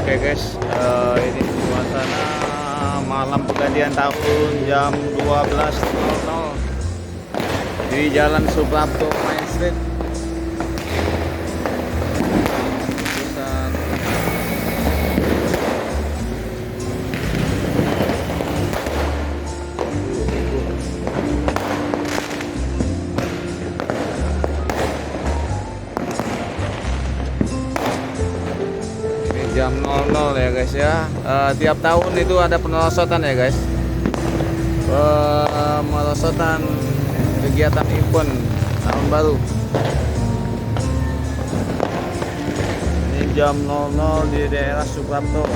Oke guys, ini suasana malam pergantian tahun jam 12.00 di Jalan Suprapto Main Street. Jam 00 ya guys ya. Tiap tahun itu ada penerosotan ya guys, pemerosotan kegiatan event tahun baru. Ini jam 00 di daerah Suprapto.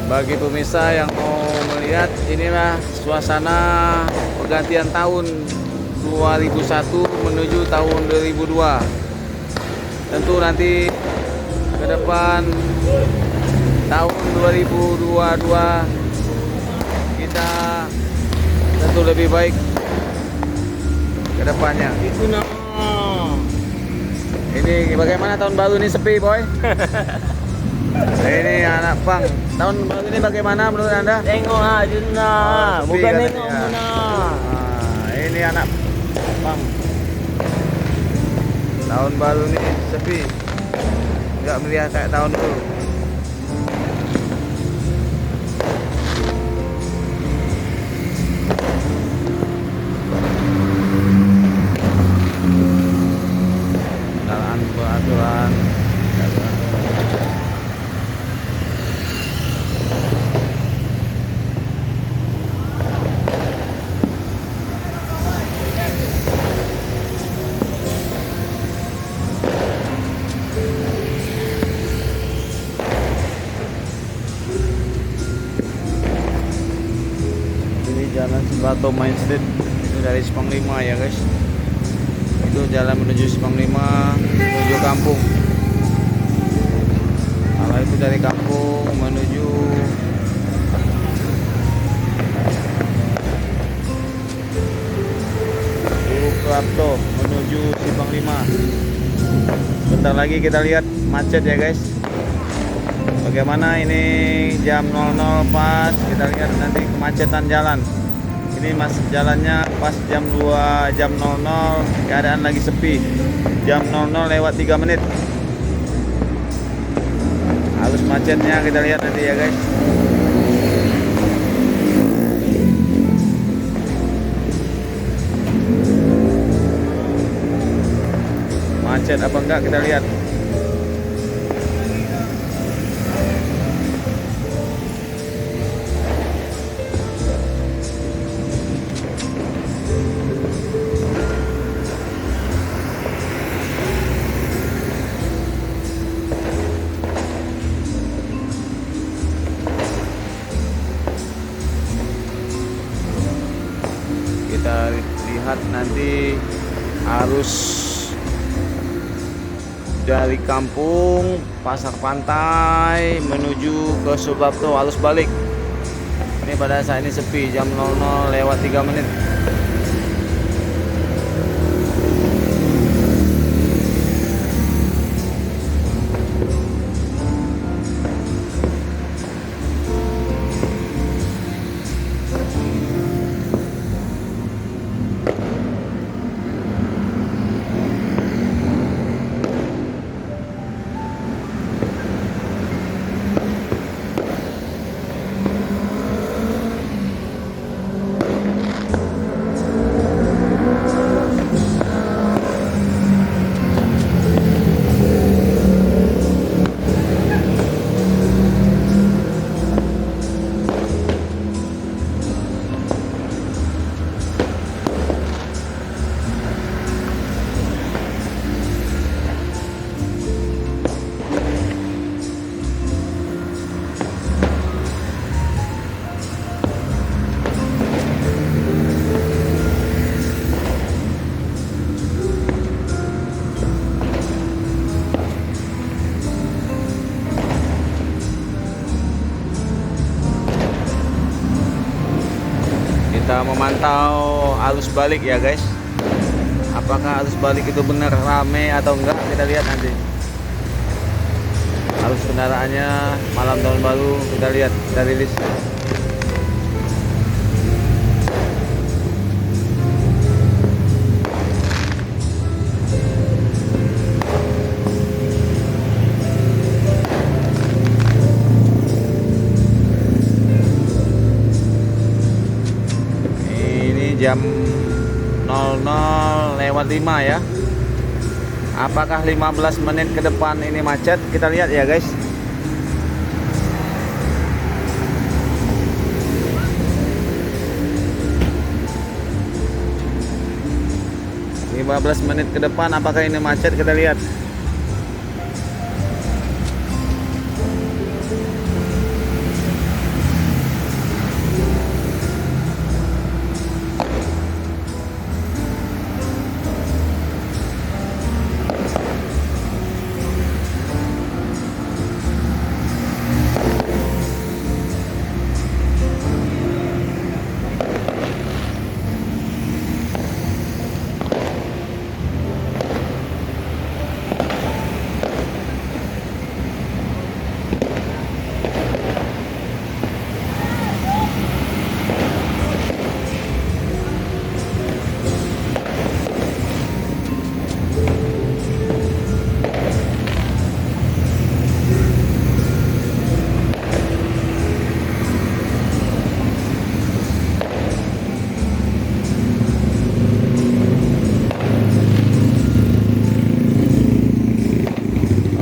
Bagi pemirsa yang mau melihat, inilah suasana pergantian tahun 2001 menuju tahun 2002. Tentu nanti ke depan tahun 2022 kita tentu lebih baik ke depannya. Ini bagaimana tahun baru ini, sepi boy? Ini anak pang, tahun baru ini bagaimana menurut Anda? Tengok aja nah, bukan nengok ya. nah. Ini anak pang, tahun baru ini sepi, nggak melihat kayak tahun dulu. Jalan peraturan. Jalan Suprapto Main Street itu dari Simpang 5 ya guys. Itu jalan menuju Simpang 5 menuju kampung. Kalau itu dari kampung menuju Suprapto menuju Simpang 5. Bentar lagi kita lihat macet ya guys. Bagaimana ini jam 00 pas, kita lihat nanti kemacetan jalan. Ini masuk jalannya pas jam 2, jam 00 keadaan lagi sepi. Jam 00 lewat 3 menit. Halus macetnya kita lihat nanti ya guys. Macet apa enggak kita lihat. Kita lihat nanti arus dari kampung Pasar Pantai menuju ke Suprapto, arus balik. Ini pada saat ini sepi, jam 00 lewat 3 menit. memantau arus balik ya guys. Apakah arus balik itu benar rame atau enggak, kita lihat nanti. Arus kendaraannya malam tahun baru kita lihat, kita rilis. Jam 00:05 ya. Apakah 15 menit ke depan ini macet? Kita lihat ya guys. Lima 15 menit ke depan apakah ini macet? Kita lihat.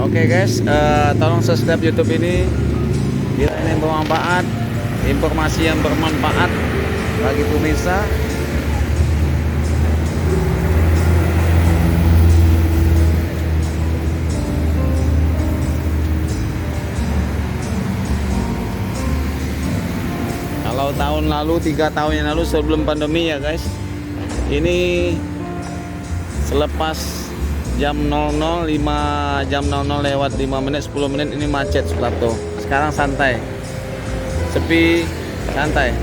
Oke guys, tolong subscribe YouTube ini bila ini bermanfaat, informasi yang bermanfaat bagi pemirsa. Kalau tahun lalu, 3 tahun yang lalu sebelum pandemi ya guys, ini selepas jam 00:05, jam 00:05, 10 menit ini macet Suprapto. Sekarang santai, sepi, santai,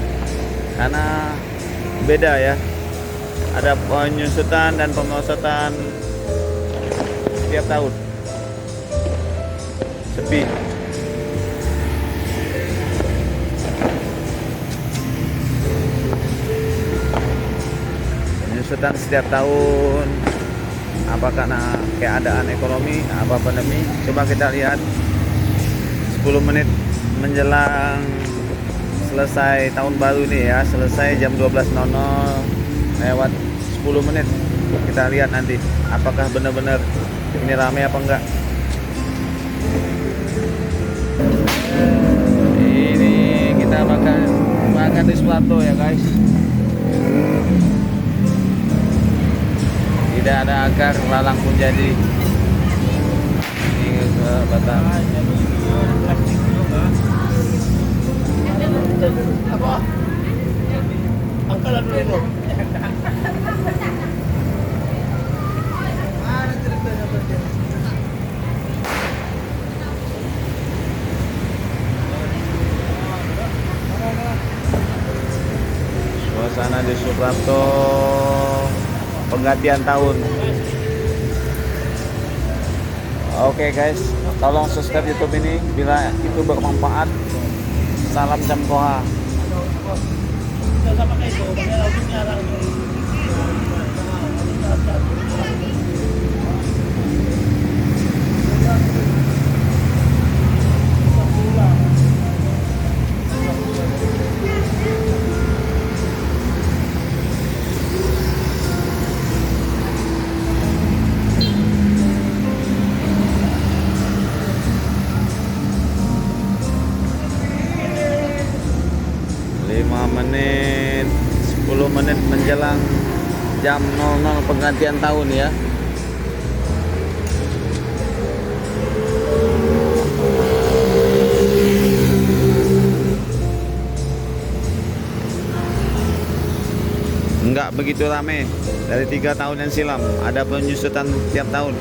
karena beda ya. Ada penyusutan dan pemerosotan setiap tahun. Sepi. Penyusutan setiap tahun. Apa karena keadaan ekonomi, apa pandemi? Coba kita lihat 10 menit menjelang selesai tahun baru ini ya, selesai jam 12.00 lewat 10 menit. Kita lihat nanti apakah benar-benar ini ramai apa enggak. Ini kita makan di Suprapto ya guys. Tidak ada akar, lalang pun jadi. Ini ke batang. Apa? Angkalan dulu. Suasana di Suprapto penggantian tahun. Oke guys, tolong subscribe YouTube ini bila itu bermanfaat. Salam Jamkoha. Menit 10 menit menjelang jam 00 penggantian tahun ya. Enggak begitu rame dari 3 tahun yang silam, ada penyusutan tiap tahun.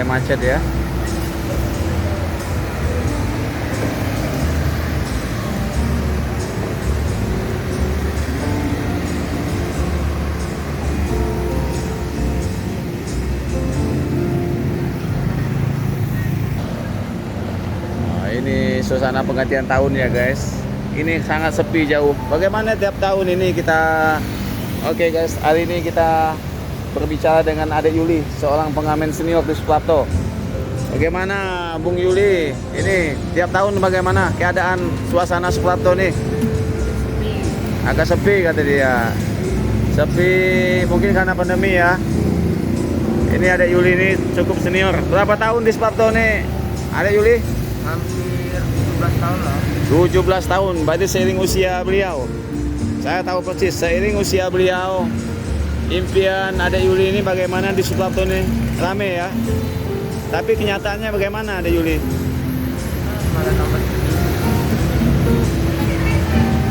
mulai macet ya. Ini suasana penggantian tahun ya guys. Ini sangat sepi jauh. Bagaimana tiap tahun ini kita Oke guys, hari ini kita berbicara dengan Adek Yuli, seorang pengamen senior di Suprapto. Bagaimana Bung Yuli? Ini tiap tahun bagaimana keadaan suasana Suprapto nih? Agak sepi kata dia. Sepi mungkin karena pandemi ya. Ini Adek Yuli ini cukup senior. Berapa tahun di Suprapto nih? Adek Yuli? Hampir 17 tahun lah. 17 tahun, berarti seiring usia beliau. Saya tahu persis, seiring usia beliau, impian Adek Yuli ini bagaimana di Suprapto ini rame ya. Tapi kenyataannya bagaimana Adek Yuli? Malah tambah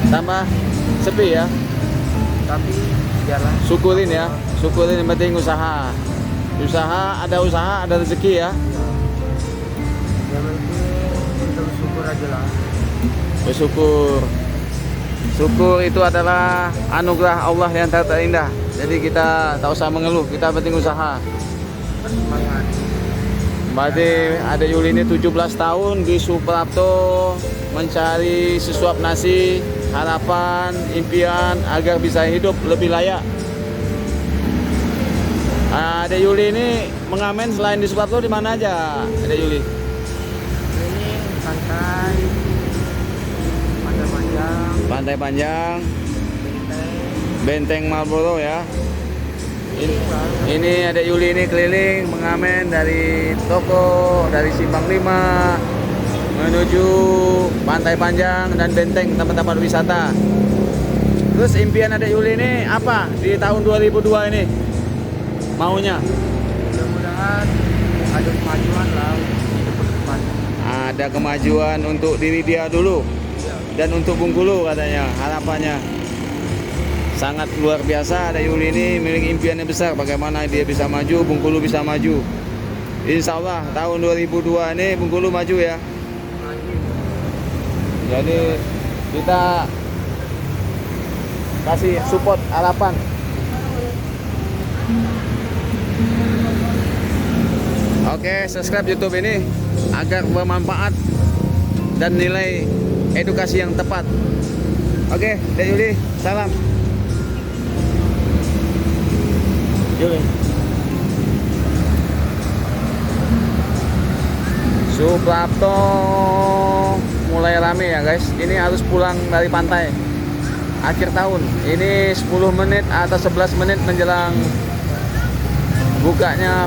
Tambah sepi ya. tapi jalan. Syukurin ya, syukurin yang penting usaha. Usaha, ada rezeki ya. Yang penting kita bersyukur aja lah. Bersyukur. Syukur itu adalah anugerah Allah yang terindah. Jadi kita tak usah mengeluh, kita penting usaha. Semangat. Berarti Adek Yuli ini 17 tahun di Suprapto mencari sesuap nasi, harapan, impian agar bisa hidup lebih layak. Adek Yuli ini mengamen selain di Suprapto di mana aja Adek Yuli? Ini santai, panjang-panjang, Pantai Panjang, benteng. Benteng Marlboro ya. Ini Adek Yuli ini keliling mengamen dari toko, dari Simpang 5 menuju Pantai Panjang dan Benteng, tempat-tempat wisata. Terus impian Adek Yuli ini apa di tahun 2002 ini? Maunya? Mudah-mudahan ada kemajuan lah hidup ke depan. Ada kemajuan untuk diri dia dulu dan untuk Bengkulu katanya harapannya. Sangat luar biasa Adek Yuli ini memiliki impiannya besar bagaimana dia bisa maju, Bengkulu bisa maju. Insya Allah tahun 2002 ini Bengkulu maju ya. Jadi kita kasih support harapan. Oke, subscribe YouTube ini agar bermanfaat dan nilai edukasi yang tepat. Oke, Adek Yuli, salam. Yuli. Suprapto mulai rame ya guys. Ini harus pulang dari pantai akhir tahun. Ini 10 menit atau 11 menit menjelang bukanya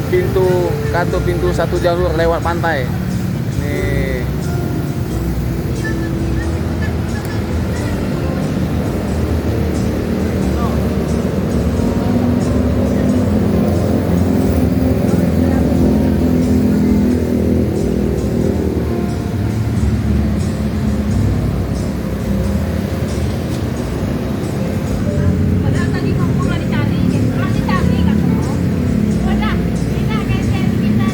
kartu pintu satu jalur lewat pantai. Ini Padahal tadi ngomong lagi cari, kan? Udah, kita kayak kita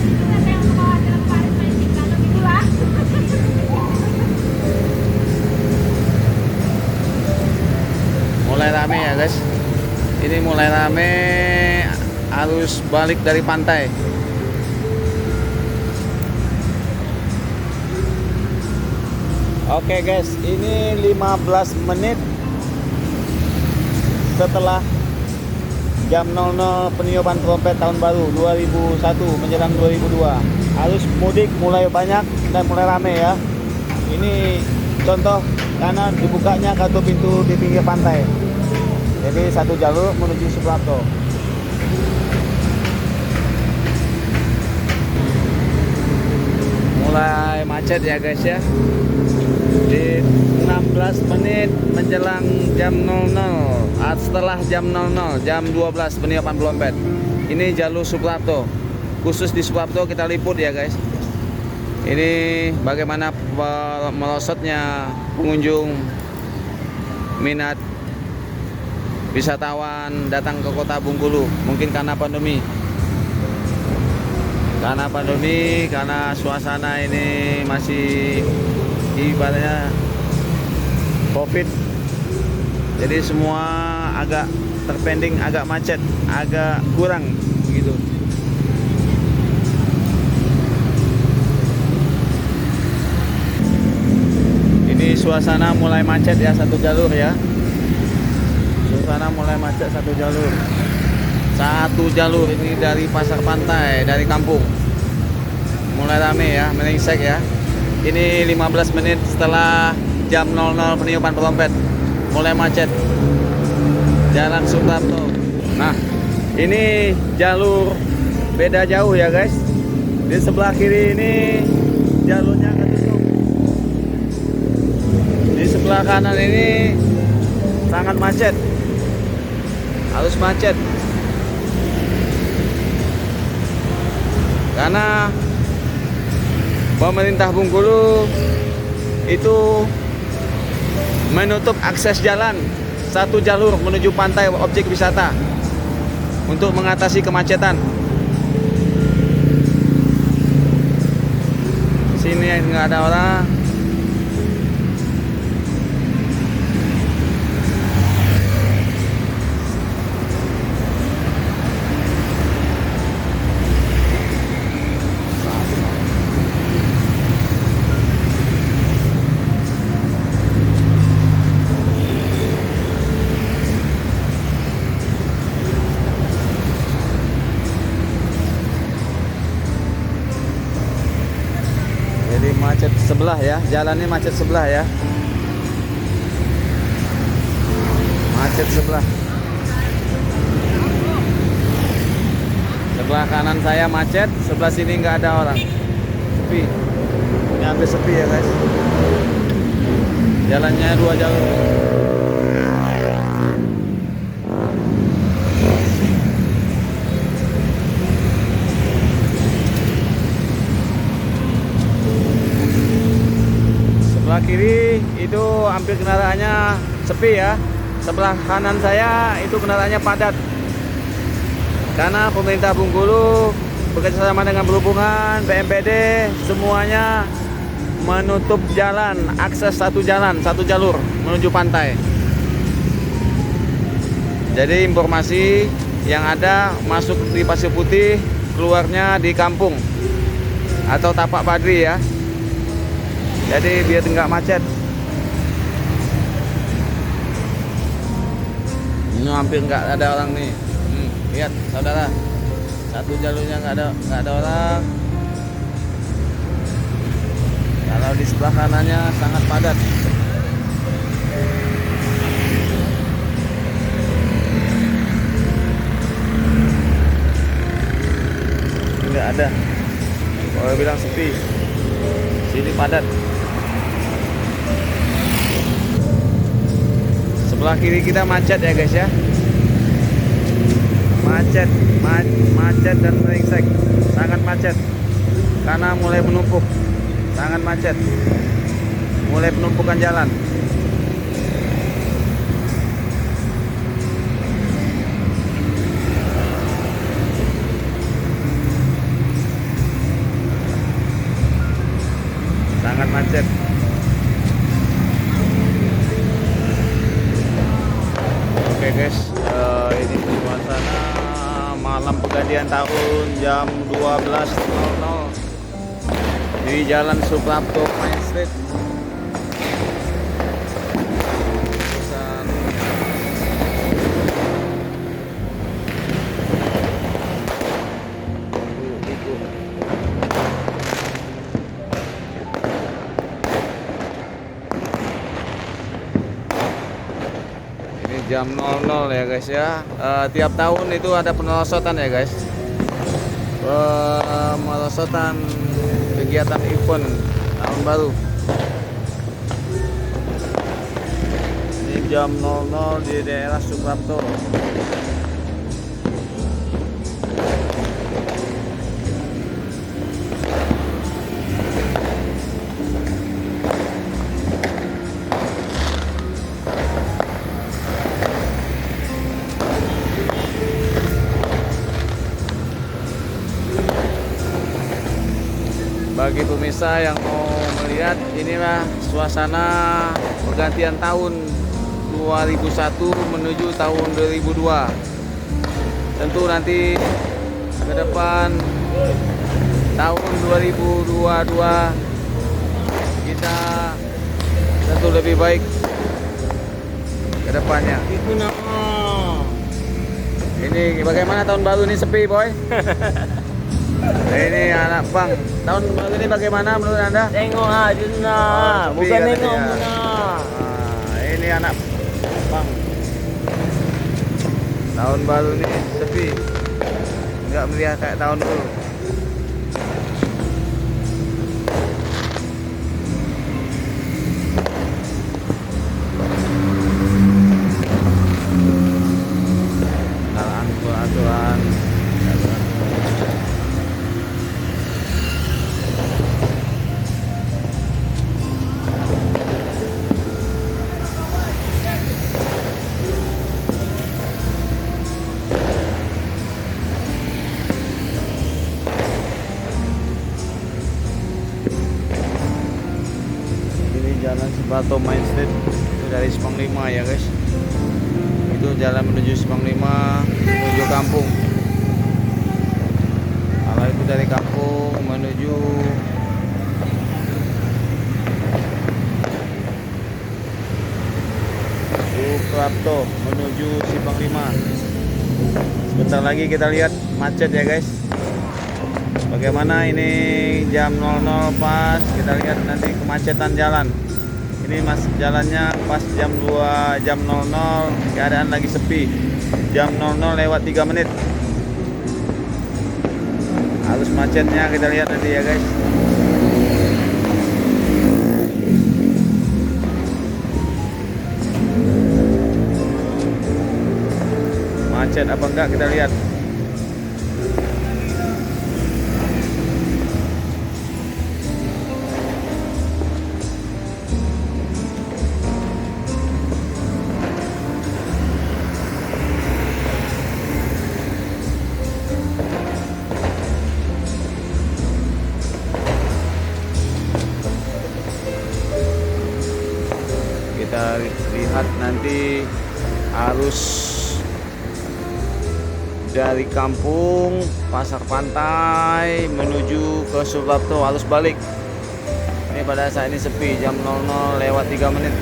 yang bawa dalam parit main kalau gitulah. mulai rame ya guys. Ini mulai rame, harus balik dari pantai. Oke guys, ini 15 menit setelah jam 00 peniupan trompet tahun baru 2001 menjelang 2002. Arus mudik mulai banyak dan mulai rame ya. Ini contoh karena dibukanya kartu pintu di pinggir pantai. Jadi satu jalur menuju Suprapto. Mulai macet ya guys ya. Di 16 menit menjelang jam 00, setelah jam 00, jam 12 peniupan trompet. Ini jalur Suprapto. Khusus di Suprapto kita liput ya guys. Ini bagaimana merosotnya pengunjung, minat wisatawan datang ke kota Bengkulu, mungkin karena pandemi. Karena pandemi, karena suasana ini masih ibaratnya COVID, jadi semua agak terpending, agak macet, agak kurang begitu. Ini suasana mulai macet ya, satu jalur ya. Suasana mulai macet satu jalur. Satu jalur ini dari pasar pantai, dari kampung. Mulai rame ya, melengsek ya. Ini 15 menit setelah jam 00 peniupan trompet. Mulai macet. Jalan Suprapto. Nah, ini jalur beda jauh ya guys. Di sebelah kiri ini jalurnya ketutup. Di sebelah kanan ini sangat macet. Harus macet. Karena pemerintah Bengkulu itu menutup akses jalan satu jalur menuju pantai objek wisata untuk mengatasi kemacetan. Sini nggak ada orang. Jadi macet sebelah ya, jalannya macet sebelah ya. Macet sebelah. Sebelah kanan saya macet, sebelah sini nggak ada orang. Sepi. Ini hampir sepi ya guys. Jalannya dua jalur. Sebelah kiri itu hampir kendaraannya sepi ya. Sebelah kanan saya itu kendaraannya padat. Karena pemerintah Bengkulu bekerjasama dengan perhubungan, BMPD, semuanya menutup jalan, akses satu jalur menuju pantai. Jadi informasi yang ada masuk di Pasir Putih, keluarnya di kampung atau Tapak Padri ya. Jadi biar nggak macet. Ini hampir nggak ada orang nih. Lihat saudara, satu jalurnya nggak ada orang. Kalau di sebelah kanannya sangat padat. Nggak ada. Kalau bilang sepi, sini padat. Sebelah kiri kita macet ya guys ya. Macet dan meringsek, sangat macet. Karena mulai menumpuk, sangat macet. Mulai penumpukan jalan. Sangat macet. Oke guys, ini suasana malam pergantian tahun jam 12.00 di Jalan Suprapto Main Street. Jam 00 ya guys ya. Tiap tahun itu ada penerosotan ya guys. Penerosotan kegiatan event tahun baru. Ini jam 00 di daerah Suprapto. pemirsa yang mau melihat, inilah suasana pergantian tahun 2001 menuju tahun 2002. Tentu nanti ke depan tahun 2022 kita tentu lebih baik ke depannya. Itu nama. Ini bagaimana tahun baru ini, sepi boy? Ini anak bang, tahun baru ini bagaimana menurut anda? Tengok aja nah, sepi bukan katanya. tengok nah. Nah, ini anak bang, tahun baru ini sepi, nggak melihat kayak tahun dulu. Aturan. Ini jalan Sebato Main Street, itu dari Simpang 5 ya guys. Itu jalan menuju Simpang 5 menuju kampung. Kalau itu dari kampung menuju Suprapto menuju Simpang 5. Sebentar lagi kita lihat macet ya guys. Bagaimana ini jam 00 pas, kita lihat nanti kemacetan jalan. Ini mas jalannya pas jam 2, jam 00 keadaan lagi sepi. Jam 00 lewat 3 menit. Arus macetnya kita lihat nanti ya guys. Macet apa enggak kita lihat. Kita lihat nanti arus dari kampung Pasar Pantai menuju ke Suprapto, arus balik. Ini pada saat ini sepi, jam 00 lewat 3 menit.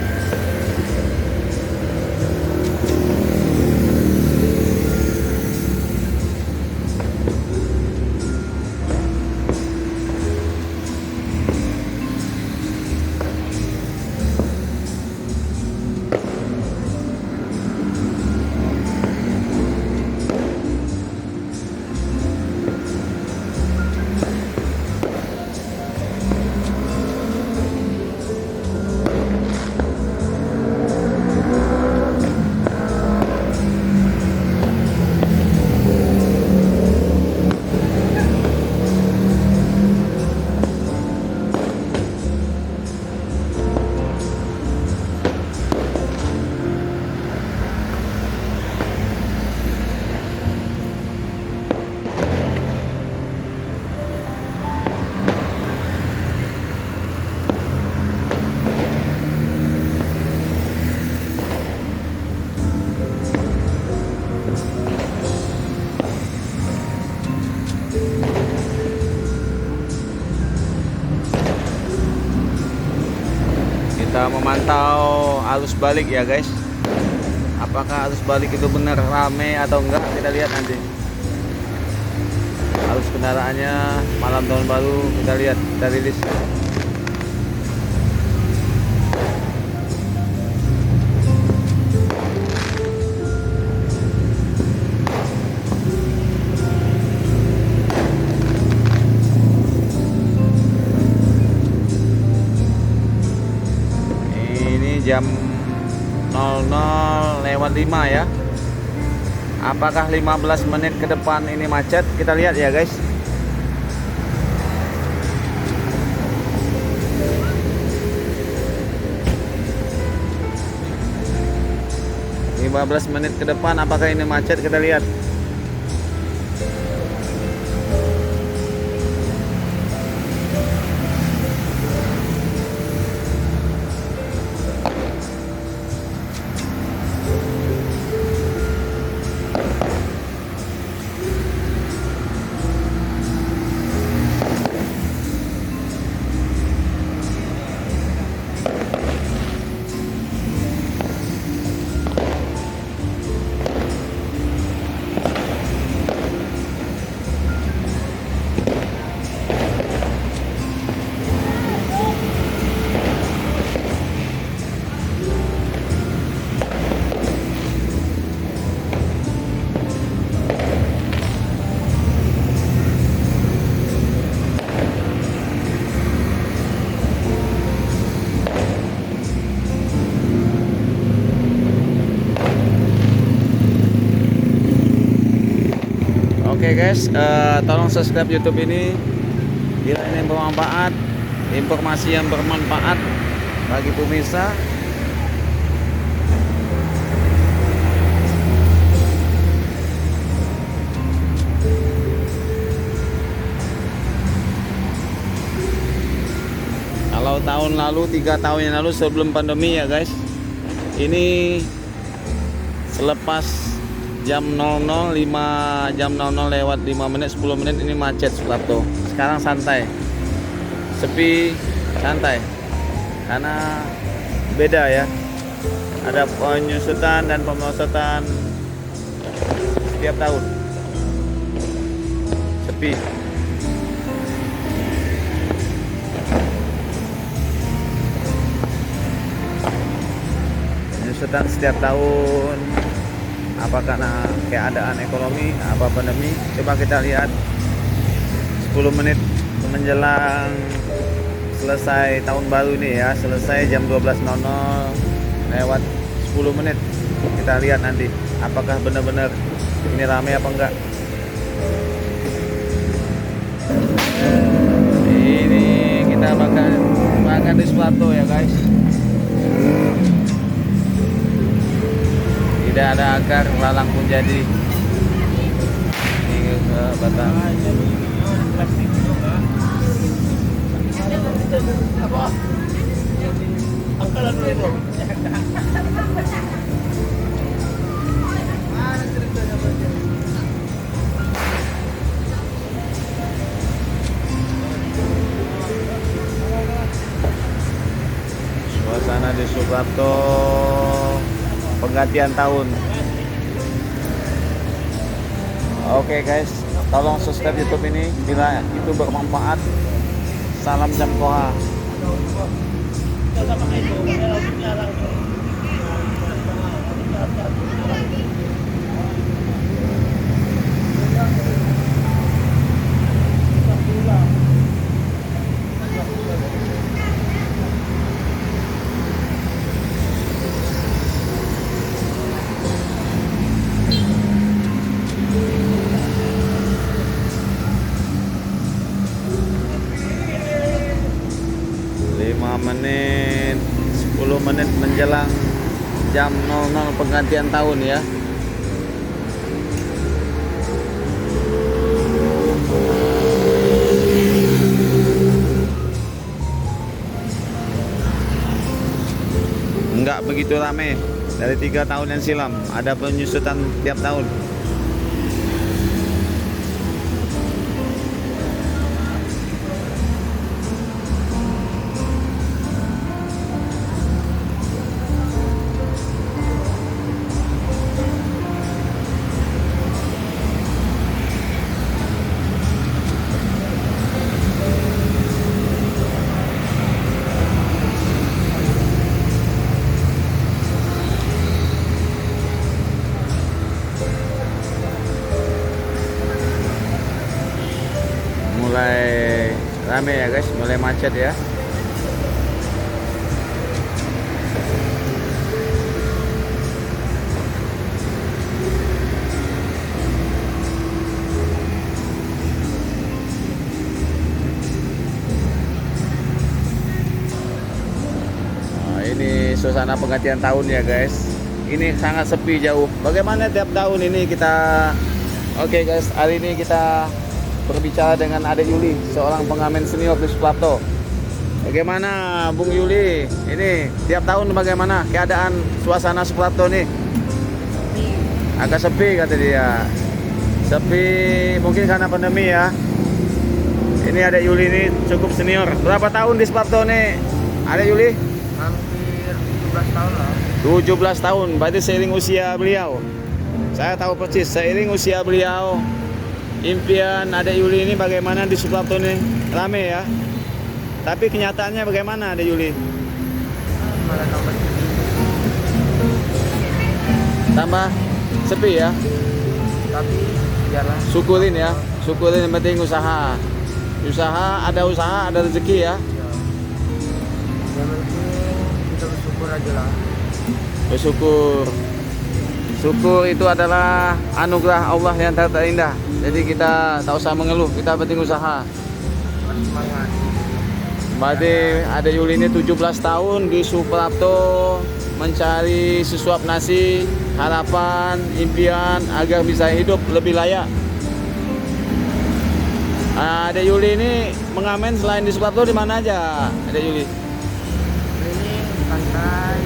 Kita memantau arus balik ya guys. Apakah arus balik itu benar rame atau enggak, kita lihat nanti. Arus kendaraannya malam tahun baru kita lihat dari list. Jam 00 lewat 5 ya. Apakah 15 menit ke depan ini macet? Kita lihat ya guys. (15 menit ke depan apakah ini macet? Kita lihat. guys, tolong subscribe YouTube ini bila ini bermanfaat, informasi yang bermanfaat bagi pemirsa. Kalau tahun lalu, 3 tahun yang lalu sebelum pandemi ya guys, ini selepas jam 00, 5 jam 00 lewat 5 menit 10 menit ini macet Suprapto. Sekarang santai, sepi, santai, karena beda ya, ada penyusutan dan pemerosotan setiap tahun, sepi. Penyusutan setiap tahun, apa karena keadaan ekonomi, apa pandemi. Coba kita lihat 10 menit menjelang selesai tahun baru ini ya, selesai jam 12.00 lewat 10 menit. Kita lihat nanti apakah benar-benar ini ramai apa enggak. Ini kita bakar di Suprapto ya guys. Tidak ada akar, lalang pun jadi. Ini ke batang. Suasana di Suprapto penggantian tahun. Oke guys, tolong subscribe YouTube ini bila itu bermanfaat. Salam Jamkoha. Menit 10 menit menjelang jam 00 penggantian tahun ya. Enggak begitu ramai dari 3 tahun yang silam, ada penyusutan tiap tahun. Mulai rame ya guys, mulai macet ya. Nah, ini suasana penggantian tahun ya guys. Ini sangat sepi jauh. Bagaimana tiap tahun ini kita? Oke guys, hari ini kita berbicara dengan Adek Yuli, seorang pengamen senior di Suprapto. Bagaimana Bung Yuli? Ini tiap tahun bagaimana keadaan suasana Suprapto nih? Agak sepi kata dia. Sepi mungkin karena pandemi ya. Ini Adek Yuli ini cukup senior. Berapa tahun di Suprapto nih Adek Yuli? Hampir 17 tahun lah. 17 tahun, berarti seiring usia beliau. Saya tahu persis, seiring usia beliau, impian Adek Yuli ini bagaimana di Suprapto ini rame ya. Tapi kenyataannya bagaimana Adek Yuli? Malah tambah sepi. Tambah sepi ya. Tapi biarlah. Syukurin ya, syukurin, yang penting usaha. Usaha, ada rezeki ya. Ya. Yang penting kita bersyukur aja lah. Bersyukur. Syukur itu adalah anugerah Allah yang terindah. Jadi kita tak usah mengeluh, kita penting usaha. Semangat. Berarti ada Yuli ini 17 tahun di Suprapto mencari sesuap nasi, harapan, impian agar bisa hidup lebih layak. Ada Yuli ini mengamen selain di Suprapto di mana aja? Ada Yuli. Ini pantai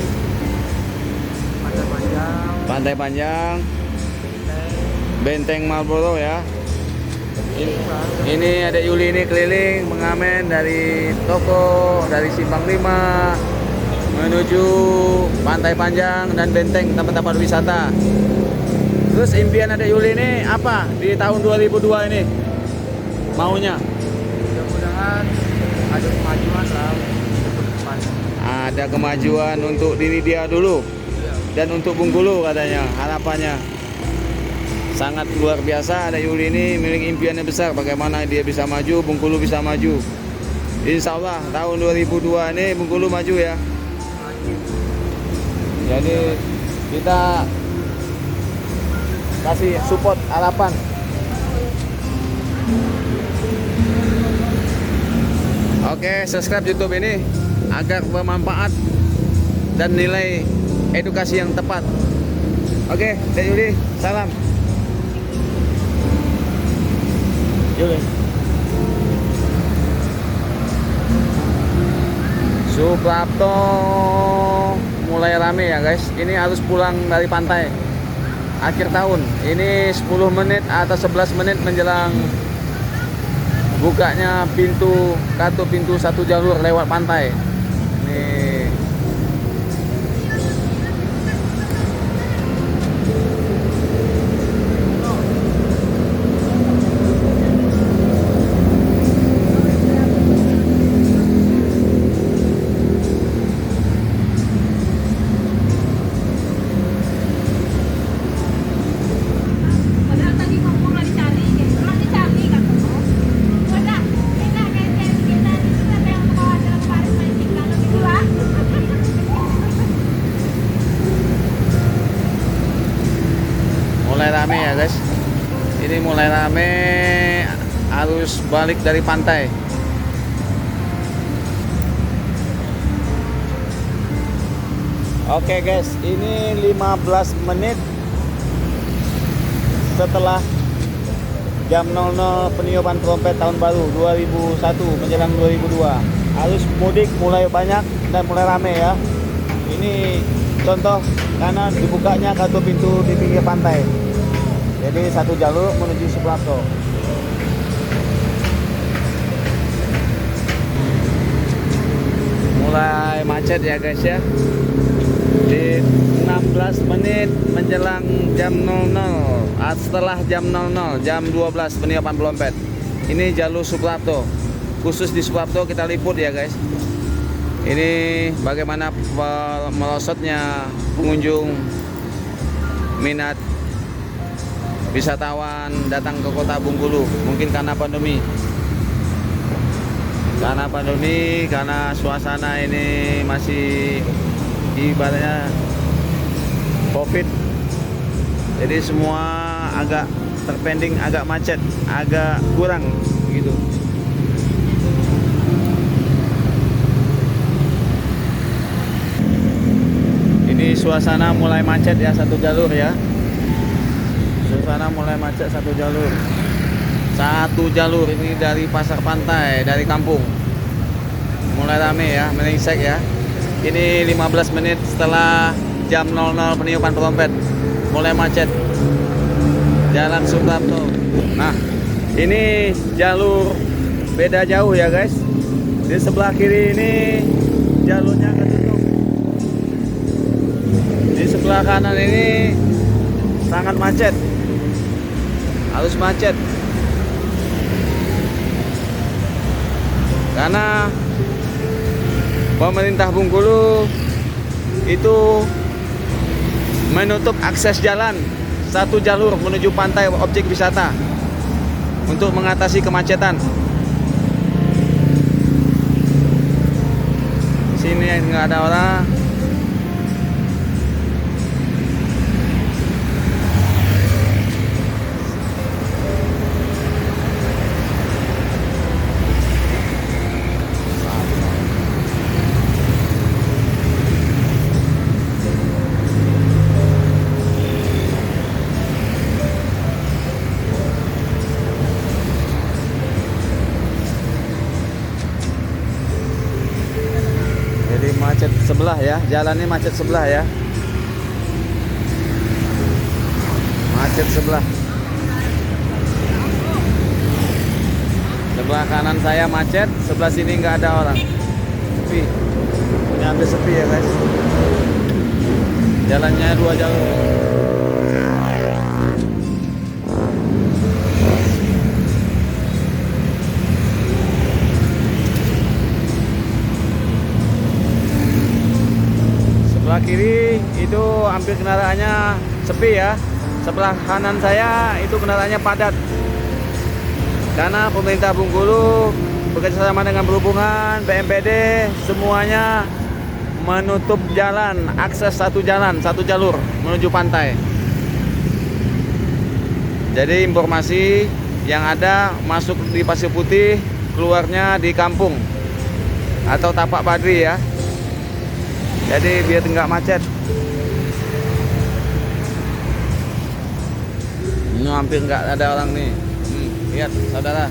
panjang, Pantai Panjang, benteng, Benteng Marlboro ya. Ini ada Yuli ini keliling mengamen dari toko, dari Simpang 5 menuju Pantai Panjang dan Benteng, tempat-tempat wisata. Terus impian ada Yuli ini apa di tahun 2002 ini? Maunya mudah-mudahan ada kemajuan lah ke depan. ada kemajuan untuk diri dia dulu Iya. dan untuk Bengkulu katanya harapannya. Sangat luar biasa ada Yuli ini milik impiannya besar bagaimana dia bisa maju, Bengkulu bisa maju. Insya Allah tahun 2002 ini Bengkulu maju ya. Maju. Jadi kita kasih support harapan. Oke, subscribe YouTube ini agar bermanfaat dan nilai edukasi yang tepat. Oke, Dek Yuli, salam. Yuli. Suprapto mulai rame ya guys. Ini harus pulang dari pantai akhir tahun. Ini 10 menit atau 11 menit menjelang bukanya pintu satu jalur lewat pantai. Ini Padahal tadi ngomong lagi cari, pulang dicari katanya. Udah, enak kayak kita itu sampai yang bawa dalam Paris main tinggal gitu lah. mulai rame ya guys. Ini mulai rame harus balik dari pantai. Oke guys, ini 15 menit setelah jam 00 peniupan trompet tahun baru 2001 menjelang 2002. Arus mudik mulai banyak dan mulai rame ya. Ini contoh karena dibukanya satu pintu di pinggir pantai. Jadi satu jalur menuju Suprapto. Mulai macet ya guys ya. Di 16 menit menjelang jam 00, setelah jam 00, jam 12 peniupan trompet. Ini jalur Suprapto. Khusus di Suprapto kita liput ya guys. Ini bagaimana melosotnya pengunjung, minat wisatawan datang ke kota Bengkulu. Mungkin karena pandemi. Karena suasana ini masih ibaratnya COVID. Jadi semua agak terpending, agak macet, agak kurang gitu. Ini suasana mulai macet ya, satu jalur ya. Suasana mulai macet satu jalur. Satu jalur ini dari pasar pantai, dari kampung. Mulai rame ya, meringsek ya. Ini 15 menit setelah jam 00 peniupan trompet. Mulai macet. Jalan Suprapto. Nah, ini jalur beda jauh ya guys. Di sebelah kiri ini jalurnya ketutup. Di sebelah kanan ini sangat macet. Harus macet. Karena pemerintah Bengkulu itu menutup akses jalan satu jalur menuju pantai objek wisata untuk mengatasi kemacetan. Sini nggak ada orang. sebelah ya, jalannya macet sebelah ya. Macet sebelah. Sebelah kanan saya macet, sebelah sini nggak ada orang. Sepi. Ini hampir sepi ya guys. Jalannya 2 jalur. Sebelah kiri itu hampir kendaraannya sepi ya. Sebelah kanan saya itu kendaraannya padat. Karena pemerintah Bengkulu bekerjasama dengan perhubungan, BMPD, semuanya menutup jalan, akses satu jalur menuju pantai. Jadi informasi yang ada masuk di Pasir Putih, keluarnya di kampung atau Tapak Padri ya. Jadi biar nggak macet. Ini hampir nggak ada orang nih. Lihat saudara,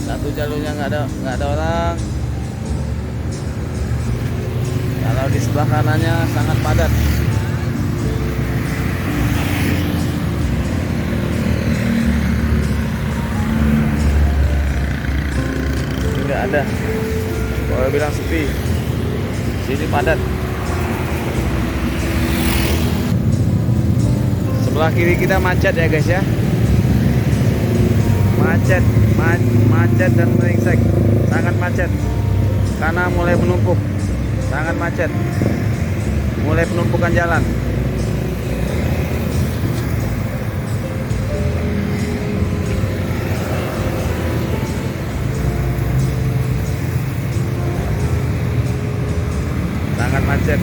satu jalurnya nggak ada orang. Kalau di sebelah kanannya sangat padat. Ini nggak ada. Kalau bilang sepi, sini padat. Sebelah kiri kita macet ya guys ya. Macet dan meringsek, sangat macet karena mulai menumpuk, sangat macet, mulai penumpukan jalan. Sangat macet.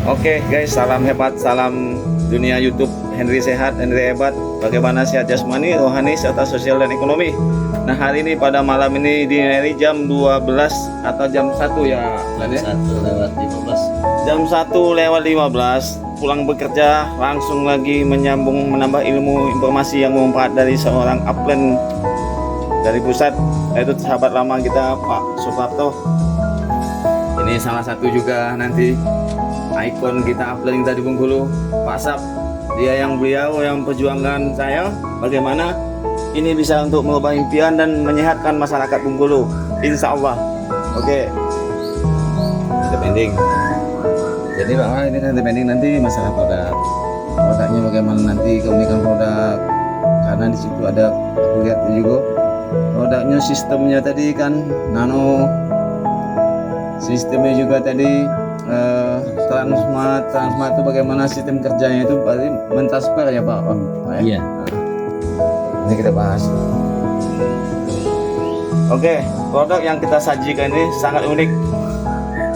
Oke guys, salam hebat, salam dunia YouTube. Henry sehat, Henry hebat. Bagaimana sehat jasmani, rohani, serta sosial dan ekonomi. Nah hari ini pada malam ini di jam 12 atau jam 1 ya, Jam 1:15. Jam 1:15 pulang bekerja, langsung lagi menyambung menambah ilmu informasi yang bermanfaat dari seorang upline dari pusat, yaitu sahabat lama kita Pak Suprapto. Ini salah satu juga nanti ikon kita upline kita di Bengkulu, Pak Sap. Dia beliau yang perjuangan saya bagaimana ini bisa untuk mengubah impian dan menyehatkan masyarakat Bengkulu, insya Allah. Oke, depending. Jadi Pak, ini kan depending nanti masalah produknya bagaimana nanti keunikan produk, karena di situ ada aku lihat juga produknya, sistemnya tadi kan nano, sistemnya juga tadi transmart itu bagaimana sistem kerjanya itu berarti mentransfer ya Pak? Iya. Ini kita bahas. Oke, produk yang kita sajikan ini sangat unik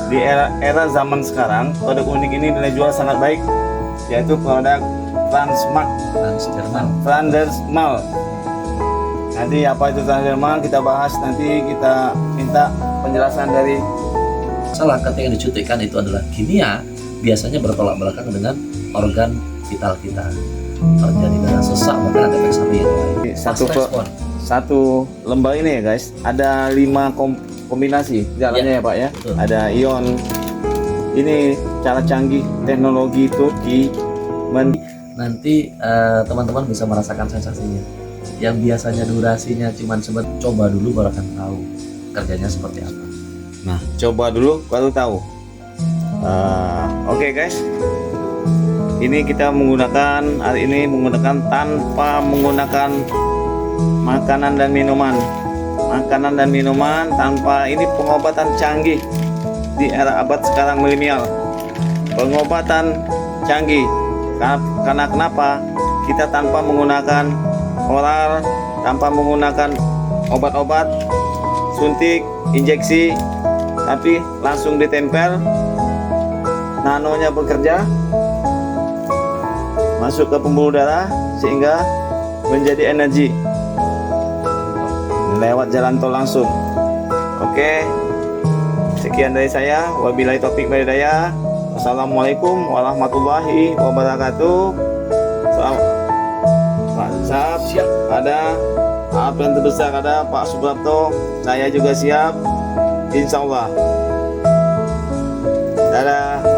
di era zaman sekarang. Produk unik ini nilai jual sangat baik, yaitu produk Transmart. Transdermal. Nanti apa itu Transdermal kita bahas, nanti kita minta penjelasan dari. Salah ketika disuntikkan itu adalah kimia, biasanya bertolak belakang dengan organ vital kita. Terjadi darah sesak, maka ada efek samping yang lain. Satu lembar ini ya guys, ada 5 kombinasi jalannya ya Pak ya. Betul. Ada ion. Ini cara canggih teknologi Turki. Nanti teman-teman bisa merasakan sensasinya. Yang biasanya durasinya cuma sebentar, coba dulu baru akan tahu kerjanya seperti apa. Nah, coba dulu baru tahu. Oke guys, ini kita menggunakan hari ini tanpa menggunakan makanan dan minuman. Makanan dan minuman tanpa, ini pengobatan canggih di era abad sekarang milenial. Pengobatan canggih. Karena kenapa? Kita tanpa menggunakan oral, tanpa menggunakan obat-obat, suntik, injeksi, tapi langsung ditempel, nanonya bekerja masuk ke pembuluh darah sehingga menjadi energi lewat jalan tol langsung. Oke, sekian dari saya, wabillahi taufik wal hidayah. Wassalamualaikum warahmatullahi wabarakatuh. Pak Sap siap, ada apa yang terbesar, ada Pak Suprapto, saya juga siap. Insya Allah. Dadah.